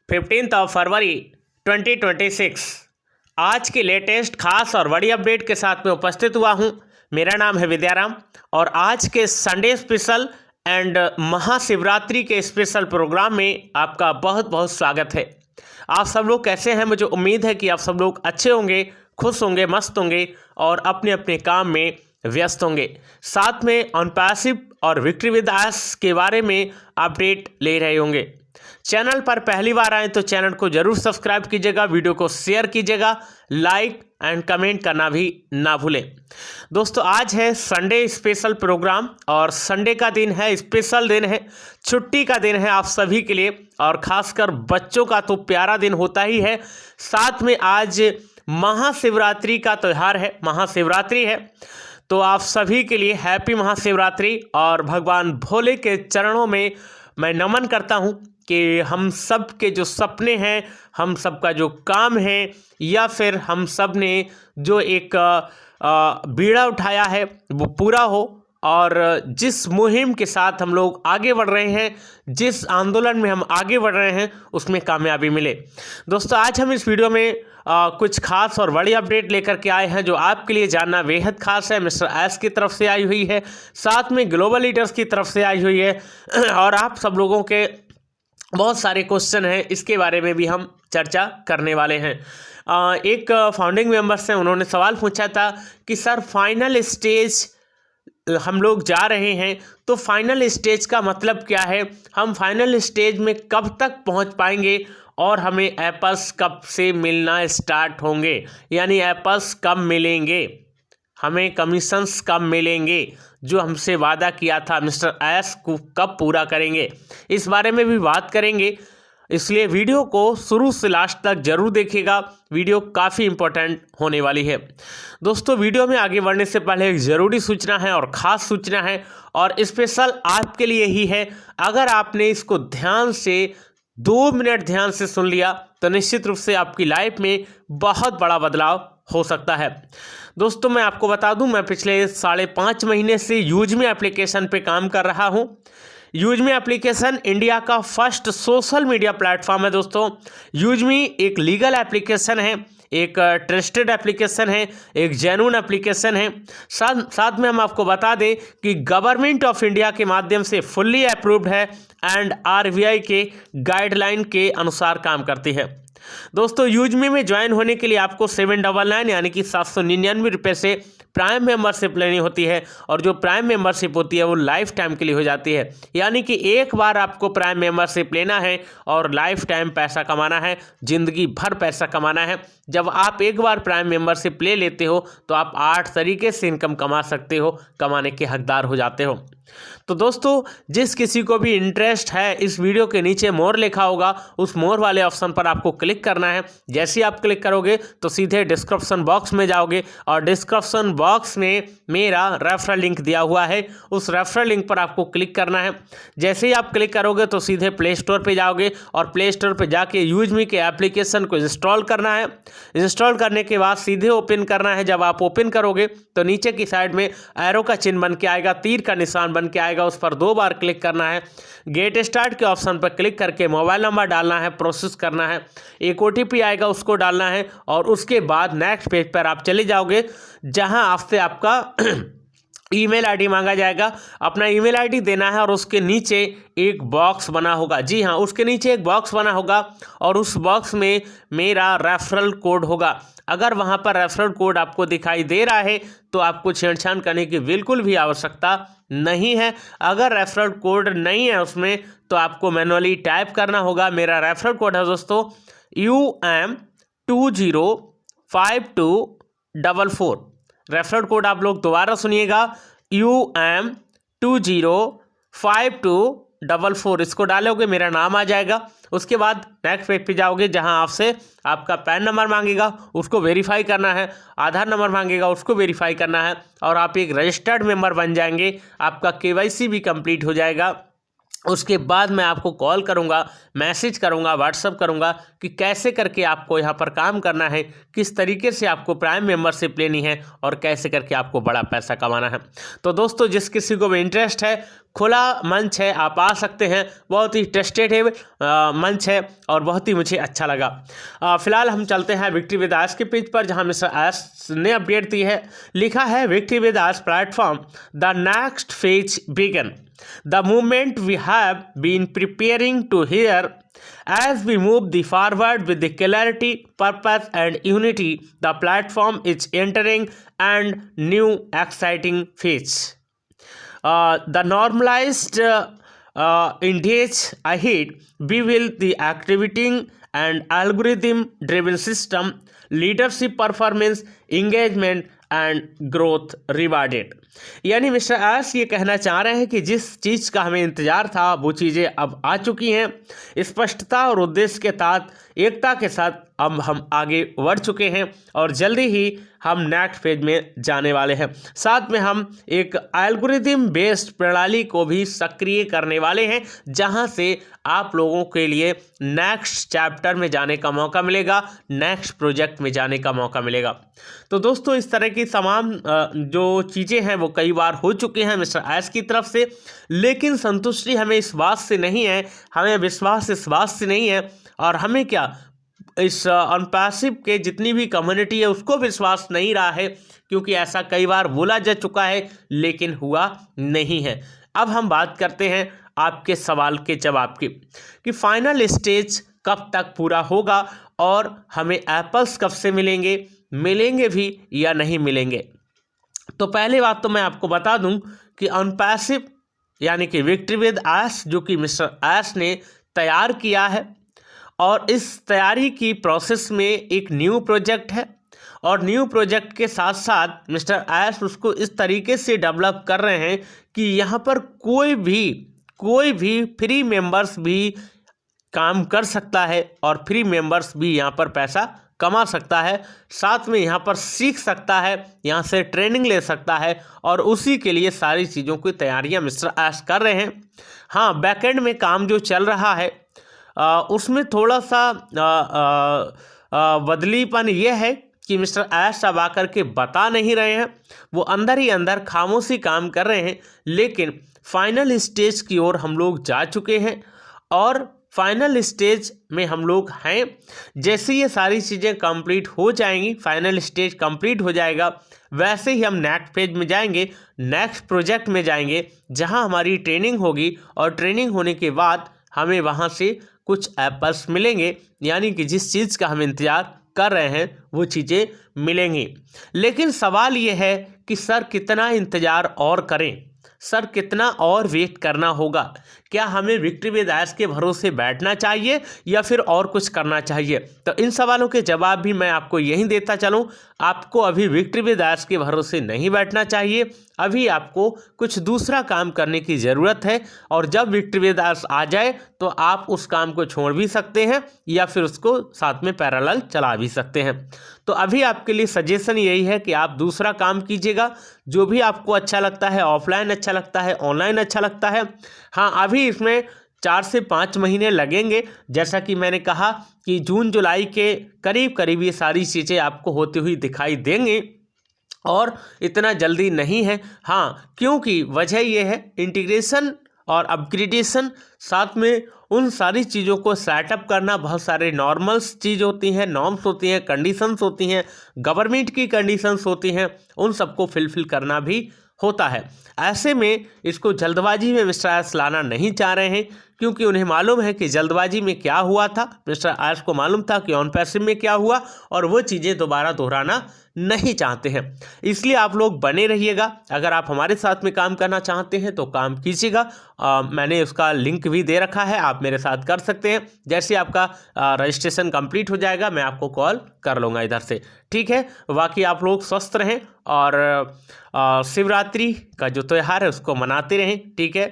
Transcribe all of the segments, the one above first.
15 फरवरी 2026 आज की लेटेस्ट खास और बड़ी अपडेट के साथ में उपस्थित हुआ हूं। मेरा नाम है विद्याराम और आज के संडे स्पेशल एंड महाशिवरात्रि के स्पेशल प्रोग्राम में आपका बहुत बहुत स्वागत है। आप सब लोग कैसे हैं? मुझे उम्मीद है कि आप सब लोग अच्छे होंगे, खुश होंगे, मस्त होंगे और अपने अपने काम में व्यस्त होंगे। साथ में ऑन पैसिव और विक्ट्री विद एस के बारे में अपडेट ले रहे होंगे। चैनल पर पहली बार आए तो चैनल को जरूर सब्सक्राइब कीजिएगा, वीडियो को शेयर कीजिएगा, लाइक एंड कमेंट करना भी ना भूलें। दोस्तों, आज है संडे स्पेशल प्रोग्राम और संडे का दिन है, स्पेशल दिन है, छुट्टी का दिन है आप सभी के लिए और खासकर बच्चों का तो प्यारा दिन होता ही है। साथ में आज महाशिवरात्रि का त्यौहार है, महाशिवरात्रि है, तो आप सभी के लिए हैप्पी महाशिवरात्रि। और भगवान भोले के चरणों में मैं नमन करता हूं कि हम सब के जो सपने हैं, हम सब का जो काम है या फिर हम सब ने जो एक बीड़ा उठाया है वो पूरा हो और जिस मुहिम के साथ हम लोग आगे बढ़ रहे हैं, जिस आंदोलन में हम आगे बढ़ रहे हैं उसमें कामयाबी मिले। दोस्तों, आज हम इस वीडियो में कुछ खास और बड़ी अपडेट लेकर के आए हैं जो आपके लिए जानना बेहद खास है। मिस्टर एस की तरफ से आई हुई है, साथ में ग्लोबल लीडर्स की तरफ से आई हुई है और आप सब लोगों के बहुत सारे क्वेश्चन हैं, इसके बारे में भी हम चर्चा करने वाले हैं। एक फाउंडिंग मेंबर्स हैं, उन्होंने सवाल पूछा था कि सर फाइनल स्टेज हम लोग जा रहे हैं तो फाइनल स्टेज का मतलब क्या है, हम फाइनल स्टेज में कब तक पहुंच पाएंगे और हमें एप्पल्स कब से मिलना स्टार्ट होंगे, यानी एप्पल्स कब मिलेंगे, हमें कमीशंस कब मिलेंगे, जो हमसे वादा किया था मिस्टर एस को कब पूरा करेंगे, इस बारे में भी बात करेंगे। इसलिए वीडियो को शुरू से लास्ट तक जरूर देखिएगा, वीडियो काफ़ी इम्पोर्टेंट होने वाली है। दोस्तों, वीडियो में आगे बढ़ने से पहले एक ज़रूरी सूचना है और ख़ास सूचना है और स्पेशल आपके लिए ही है। अगर आपने इसको ध्यान से 2 मिनट ध्यान से सुन लिया तो निश्चित रूप से आपकी लाइफ में बहुत बड़ा बदलाव हो सकता है। दोस्तों, मैं आपको बता दूं, मैं पिछले 5.5 महीने से यूजमी एप्लीकेशन पे काम कर रहा हूं। यूजमी एप्लीकेशन इंडिया का फर्स्ट सोशल मीडिया प्लेटफॉर्म है। दोस्तों, यूजमी एक लीगल एप्लीकेशन है, एक ट्रस्टेड एप्लीकेशन है, एक जेन्युइन एप्लीकेशन है। साथ में हम आपको बता दें कि गवर्नमेंट ऑफ इंडिया के माध्यम से फुल्ली अप्रूव्ड है एंड आरबीआई के गाइडलाइन के अनुसार काम करती है। दोस्तों, यूजमी में ज्वाइन होने के लिए आपको 799 यानी कि 799 रुपये से प्राइम मेंबरशिप लेनी होती है और जो प्राइम मेंबरशिप होती है वो लाइफ टाइम के लिए हो जाती है, यानी कि एक बार आपको प्राइम मेंबरशिप लेना है और लाइफ टाइम पैसा कमाना है, ज़िंदगी भर पैसा कमाना है। जब आप एक बार प्राइम मेंबरशिप ले लेते हो तो आप 8 तरीके से इनकम कमा सकते हो, कमाने के हकदार हो जाते हो। तो दोस्तों, जिस किसी को भी इंटरेस्ट है, इस वीडियो के नीचे मोर लिखा होगा, उस मोर वाले ऑप्शन पर आपको क्लिक करना है। जैसे ही आप क्लिक करोगे तो सीधे डिस्क्रिप्शन बॉक्स में जाओगे और डिस्क्रिप्शन बॉक्स में मेरा रेफरल लिंक दिया हुआ है, उस रेफरल लिंक पर आपको क्लिक करना है। जैसे ही आप क्लिक करोगे तो सीधे प्ले स्टोर पर जाओगे और प्ले स्टोर पर जाके यूजमी के एप्लीकेशन को इंस्टॉल करना है। इंस्टॉल करने के बाद सीधे ओपन करना है। जब आप ओपन करोगे तो नीचे की साइड में एरो का चिन्ह बन के आएगा, तीर का निशान बन के आएगा, उस पर 2 बार क्लिक करना है। गेट स्टार्ट के ऑप्शन पर क्लिक करके मोबाइल नंबर डालना है, प्रोसेस करना है, एक ओटीपी आएगा उसको डालना है और उसके बाद नेक्स्ट पेज पर आप चले जाओगे जहां आपसे आपका ईमेल आईडी मांगा जाएगा। अपना ईमेल आईडी देना है और उसके नीचे एक बॉक्स बना होगा, जी हाँ, उसके नीचे एक बॉक्स बना होगा और उस बॉक्स में मेरा रेफरल कोड होगा। अगर वहाँ पर रेफरल कोड आपको दिखाई दे रहा है तो आपको छेड़छाड़ करने की बिल्कुल भी आवश्यकता नहीं है। अगर रेफरल कोड नहीं है उसमें तो आपको मैनुअली टाइप करना होगा। मेरा रेफरल कोड है दोस्तों UM205244। रेफरल कोड आप लोग दोबारा सुनिएगा, UM205244। इसको डालोगे मेरा नाम आ जाएगा। उसके बाद नेक्स्ट पेज पे जाओगे जहां आपसे आपका पैन नंबर मांगेगा, उसको वेरीफाई करना है, आधार नंबर मांगेगा, उसको वेरीफाई करना है और आप एक रजिस्टर्ड मेंबर बन जाएंगे। आपका केवाईसी भी कंप्लीट हो जाएगा उसके बाद मैं आपको कॉल करूंगा, मैसेज करूंगा, व्हाट्सअप करूंगा कि कैसे करके आपको यहाँ पर काम करना है, किस तरीके से आपको प्राइम मेंबरशिप लेनी है और कैसे करके आपको बड़ा पैसा कमाना है। तो दोस्तों, जिस किसी को भी इंटरेस्ट है, खुला मंच है, आप आ सकते हैं। बहुत ही ट्रस्टेड है मंच है और बहुत ही मुझे अच्छा लगा। फिलहाल हम चलते हैं विक्ट्री विद आस के पेज पर, जहां मिस्टर आस ने अपडेट दी है। लिखा है, victory with us platform, the next phase began, the movement we have been preparing to hear as we move the forward with the clarity, purpose and unity. The platform is entering and new exciting phase. The normalized in days ahead, we will the activating and algorithm driven system, leadership performance, engagement and growth rewarded. यानी mister आस ये कहना चाह रहे हैं कि जिस चीज़ का हमें इंतज़ार था वो चीज़ें अब आ चुकी हैं। स्पष्टता और उद्देश्य के साथ, एकता के साथ अब हम आगे बढ़ चुके हैं और जल्दी ही हम नेक्स्ट फेज में जाने वाले हैं। साथ में हम एक एल्गोरिथम बेस्ड प्रणाली को भी सक्रिय करने वाले हैं, जहां से आप लोगों के लिए नेक्स्ट चैप्टर में जाने का मौका मिलेगा, नेक्स्ट प्रोजेक्ट में जाने का मौका मिलेगा। तो दोस्तों, इस तरह की तमाम जो चीज़ें हैं वो कई बार हो चुकी हैं मिस्टर आस की तरफ से, लेकिन संतुष्टि हमें इस बात से नहीं है, हमें विश्वास इस बात से नहीं है, और हमें क्या इस अनपैसिव के जितनी भी कम्युनिटी है उसको विश्वास नहीं रहा है, क्योंकि ऐसा कई बार बोला जा चुका है लेकिन हुआ नहीं है। अब हम बात करते हैं आपके सवाल के जवाब की कि फाइनल स्टेज कब तक पूरा होगा और हमें एप्पल्स कब से मिलेंगे भी या नहीं मिलेंगे। तो पहली बात तो मैं आपको बता दूं कि अनपैसिव यानी कि विक्ट्री विद आस, जो कि मिस्टर आस ने तैयार किया है, और इस तैयारी की प्रोसेस में एक न्यू प्रोजेक्ट है, और न्यू प्रोजेक्ट के साथ साथ मिस्टर आस उसको इस तरीके से डेवलप कर रहे हैं कि यहाँ पर कोई भी फ्री मेंबर्स भी काम कर सकता है और फ्री मेंबर्स भी यहाँ पर पैसा कमा सकता है, साथ में यहाँ पर सीख सकता है, यहाँ से ट्रेनिंग ले सकता है, और उसी के लिए सारी चीज़ों की तैयारियाँ मिस्टर आस कर रहे हैं। हाँ, बैकएंड में काम जो चल रहा है उसमें थोड़ा सा बदलीपन यह है कि मिस्टर आस अब आकर के बता नहीं रहे हैं, वो अंदर ही अंदर खामोशी काम कर रहे हैं, लेकिन फाइनल स्टेज की ओर हम लोग जा चुके हैं और फाइनल स्टेज में हम लोग हैं। जैसे ये सारी चीज़ें कंप्लीट हो जाएंगी, फाइनल स्टेज कंप्लीट हो जाएगा, वैसे ही हम नेक्स्ट फेज में जाएंगे, नेक्स्ट प्रोजेक्ट में जाएंगे, जहां हमारी ट्रेनिंग होगी, और ट्रेनिंग होने के बाद हमें वहां से कुछ एप्पल्स मिलेंगे, यानी कि जिस चीज़ का हम इंतज़ार कर रहे हैं वो चीज़ें मिलेंगी। लेकिन सवाल ये है कि सर कितना इंतज़ार और करें, सर कितना और वेट करना होगा, क्या हमें विक्ट्री विद आस के भरोसे बैठना चाहिए या फिर और कुछ करना चाहिए? तो इन सवालों के जवाब भी मैं आपको यहीं देता चलूं। आपको अभी विक्ट्री विद आस के भरोसे नहीं बैठना चाहिए, अभी आपको कुछ दूसरा काम करने की ज़रूरत है, और जब विक्ट्री विद आस आ जाए तो आप उस काम को छोड़ भी सकते हैं या फिर उसको साथ में पैरेलल चला भी सकते हैं। तो अभी आपके लिए सजेशन यही है कि आप दूसरा काम कीजिएगा, जो भी आपको अच्छा लगता है, ऑफलाइन अच्छा लगता है, ऑनलाइन अच्छा लगता है। हाँ, अभी इसमें 4 से 5 महीने लगेंगे, जैसा कि मैंने कहा कि जून जुलाई के करीब करीब ये सारी चीज़ें आपको होती हुई दिखाई देंगी, और इतना जल्दी नहीं है। हाँ, क्योंकि वजह यह है इंटीग्रेशन और अपग्रेडेशन, साथ में उन सारी चीज़ों को सेटअप करना, बहुत सारे नॉर्मल्स चीज़ होती हैं, नॉर्म्स होती हैं, कंडीशंस होती हैं, गवर्नमेंट की कंडीशंस होती हैं, उन सबको फिलफिल करना भी होता है। ऐसे में इसको जल्दबाजी में मिस्टर आस लाना नहीं चाह रहे हैं, क्योंकि उन्हें मालूम है कि जल्दबाजी में क्या हुआ था, मिस्टर आस को मालूम था कि ऑन पैसिव में क्या हुआ, और वो चीज़ें दोबारा दोहराना नहीं चाहते हैं। इसलिए आप लोग बने रहिएगा। अगर आप हमारे साथ में काम करना चाहते हैं तो काम कीजिएगा, मैंने उसका लिंक भी दे रखा है, आप मेरे साथ कर सकते हैं। जैसे आपका रजिस्ट्रेशन कंप्लीट हो जाएगा मैं आपको कॉल कर लूँगा इधर से, ठीक है। बाकी आप लोग स्वस्थ रहें और शिवरात्रि का जो त्यौहार है उसको मनाते रहें, ठीक है।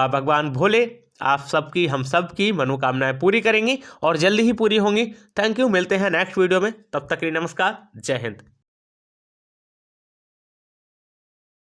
भगवान भोले आप सबकी, हम सब की मनोकामनाएं पूरी करेंगी और जल्दी ही पूरी होंगी। थैंक यू, मिलते हैं नेक्स्ट वीडियो में, तब तक के लिए नमस्कार, जय हिंद।